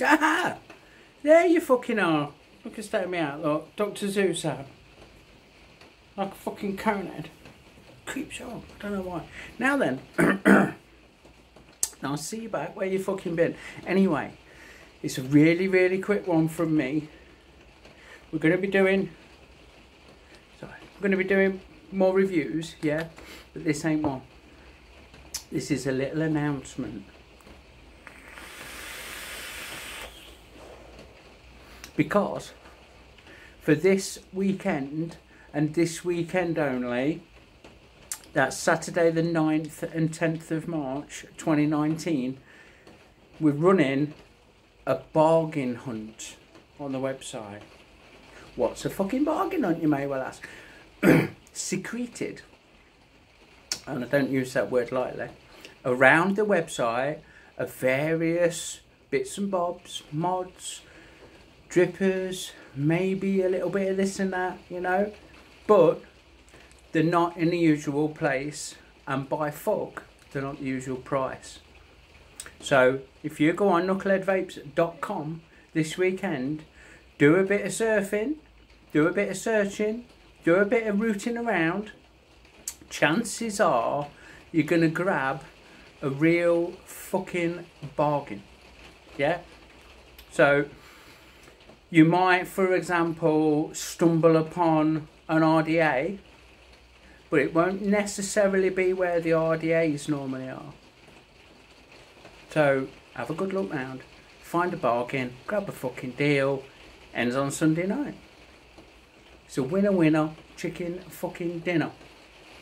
Aha! There you fucking are. Look at state me out, look. Dr. Zeus out. Like a fucking conehead. Creeps you up. I don't know why. Now then. I'll see you back where you fucking been. Anyway, it's a really, really quick one from me. We're going to be doing... Sorry. We're going to be doing more reviews, yeah? But this ain't one. This is a little announcement. Because for this weekend, and this weekend only, that's Saturday the 9th and 10th of March 2019, we're running a bargain hunt on the website. What's a fucking bargain hunt, you may well ask? Secreted, and I don't use that word lightly, around the website are various bits and bobs, mods, drippers, maybe a little bit of this and that, you know, but they're not in the usual place, and by fuck, they're not the usual price. So if you go on knuckleheadvapes.com this weekend, do a bit of surfing, do a bit of searching, do a bit of rooting around, chances are you're going to grab a real fucking bargain. Yeah? So you might, for example, stumble upon an RDA, but it won't necessarily be where the RDAs normally are. So have a good look round, find a bargain, grab a fucking deal, ends on Sunday night. It's a winner, chicken fucking dinner.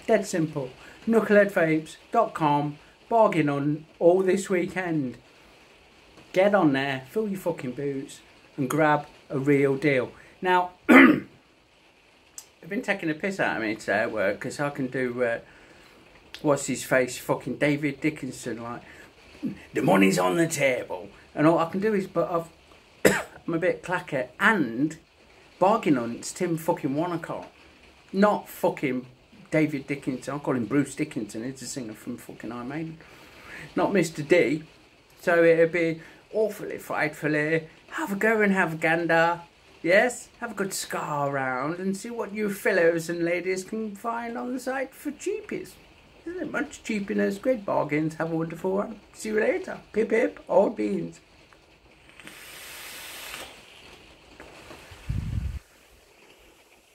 Dead simple. Knuckleheadvapes.com, bargain on all this weekend. Get on there, fill your fucking boots, and grab a real deal. Now, I've been taking a piss out of me today at work because I can do, what's his face, fucking David Dickinson, like, the money's on the table. And all I can do is, but I'm a bit clacker, and bargain hunts Tim fucking Wanacott. Not fucking David Dickinson, I call him Bruce Dickinson, he's a singer from fucking Iron Maiden. Not Mr. D. So it'd be awfully frightfully, have a go and have a gander. Yes, have a good scar around and see what you fellows and ladies can find on the site for cheapies. Isn't it much cheapiness? Great bargains. Have a wonderful one. See you later. Pip pip, old beans.